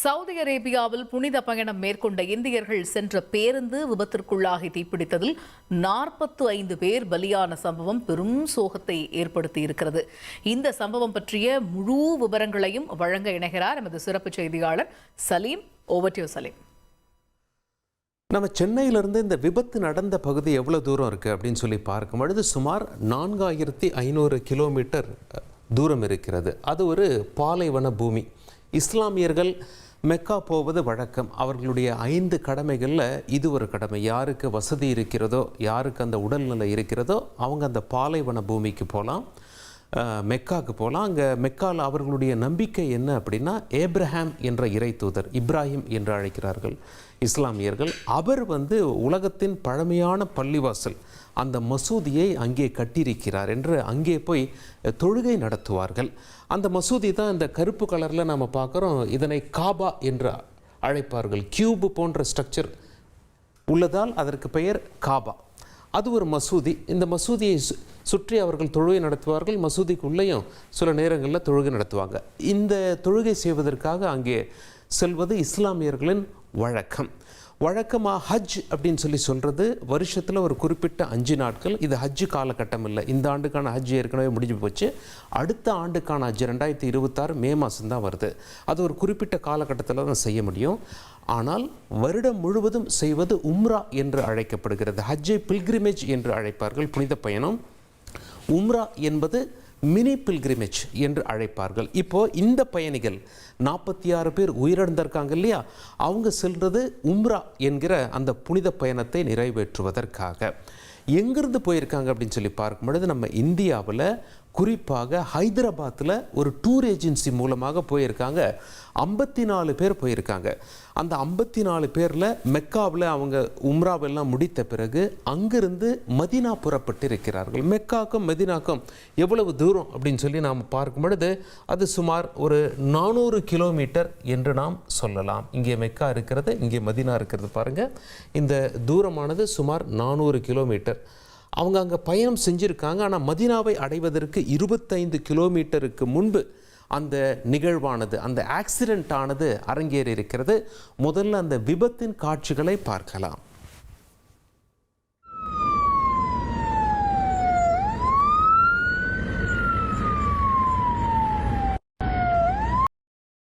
Saudi அரேபியாவில் புனித பயணம் மேற்கொண்ட இந்தியர்கள் சென்ற பேருந்து விபத்திற்குள்ளாகி தீப்பிடித்ததில் 45 பேர் பலியான சம்பவம் பெரும் சோகத்தை ஏற்படுத்தியிருக்கிறது. இந்த சம்பவம் பற்றிய முழு விவரங்களையும் வழங்க இணைகிறார் எமது சிறப்பு செய்தியாளர் Salim. Over to you Salim. நம்ம சென்னையிலிருந்து இந்த விபத்து நடந்த பகுதி எவ்வளோ தூரம் இருக்குது அப்படின்னு சொல்லி பார்க்கும் பொழுது சுமார் 4500 கிலோமீட்டர் தூரம் இருக்கிறது. அது ஒரு பாலைவன பூமி. இஸ்லாமியர்கள் மெக்கா போவது வழக்கம். அவர்களுடைய 5 கடமைகளில் இது ஒரு கடமை. யாருக்கு வசதி இருக்கிறதோ, யாருக்கு அந்த உடல்நிலை இருக்கிறதோ அவங்க அந்த பாலைவன பூமிக்கு போகலாம், மெக்காவுக்கு போகலாம். அங்கே மெக்காவில் அவர்களுடைய நம்பிக்கை என்ன அப்படின்னா, ஏப்ரஹாம் என்ற இறை தூதர், இப்ராஹிம் என்று அழைக்கிறார்கள் இஸ்லாமியர்கள். அவர் உலகத்தின் பழமையான பள்ளிவாசல் அந்த மசூதியை அங்கே கட்டியிருக்கிறார் என்று அங்கே போய் தொழுகை நடத்துவார்கள். அந்த மசூதி தான் இந்த கருப்பு கலரில் நாம் பார்க்குறோம். இதனை காபா என்று அழைப்பார்கள். கியூப் போன்ற ஸ்ட்ரக்சர் உள்ளதால் அதற்கு பெயர் காபா. அது ஒரு மசூதி. இந்த மசூதியை சுற்றி அவர்கள் தொழுகை நடத்துவார்கள். மசூதிக்குள்ளேயும் சில நேரங்களில் தொழுகை நடத்துவாங்க. இந்த தொழுகை செய்வதற்காக அங்கே செல்வது இஸ்லாமியர்களின் வழக்கமாக ஹஜ் அப்படின்னு சொல்கிறது வருஷத்தில் ஒரு குறிப்பிட்ட 5 நாட்கள். இது ஹஜ் காலகட்டம் இல்லை. இந்த ஆண்டுக்கான ஹஜ் ஏற்கனவே முடிஞ்சு போச்சு. அடுத்த ஆண்டுக்கான ஹஜ் 2026 மே மாதம் தான் வருது. அது ஒரு குறிப்பிட்ட காலகட்டத்தில் தான் செய்ய முடியும். ஆனால் வருடம் முழுவதும் செய்வது உம்ரா என்று அழைக்கப்படுகிறது. ஹஜ்ஜை பில்கிரிமேஜ் என்று அழைப்பார்கள், புனித பயணம். உம்ரா என்பது மினி பில்கிரிமேஜ் என்று அழைப்பார்கள். இப்போது இந்த பயணிகள் 46 பேர் உயிரிழந்திருக்காங்க இல்லையா, அவங்க செல்வது உம்ரா என்கிற அந்த புனித பயணத்தை நிறைவேற்றுவதற்காக. எங்கிருந்து போயிருக்காங்க அப்படின்னு சொல்லி பார்க்கும் பொழுது நம்ம இந்தியாவில் குறிப்பாக ஹைதராபாத்தில் ஒரு டூர் ஏஜென்சி மூலமாக போயிருக்காங்க. 54 பேர் போயிருக்காங்க. அந்த 54 பேரில் மெக்காவில் அவங்க உம்ராவெல்லாம் முடித்த பிறகு அங்கிருந்து மதினா புறப்பட்டு இருக்கிறார்கள். மெக்காக்கும் மதினாக்கும் எவ்வளவு தூரம் அப்படின்னு சொல்லி நாம் பார்க்கும் பொழுது அது சுமார் ஒரு 400 கிலோமீட்டர் என்று நாம் சொல்லலாம். இங்கே மெக்கா இருக்கிறது, இங்கே மதினா இருக்கிறது. பாருங்கள், இந்த தூரமானது சுமார் 400 கிலோமீட்டர். அவங்க அங்கே பயணம் செஞ்சுருக்காங்க. ஆனால் மதினாவை அடைவதற்கு 25 கிலோமீட்டருக்கு முன்பு அந்த நிகழ்வானது, அந்த ஆக்சிடென்ட் ஆனது அரங்கேறி இருக்கிறது. முதல்ல அந்த விபத்தின் காட்சிகளை பார்க்கலாம்.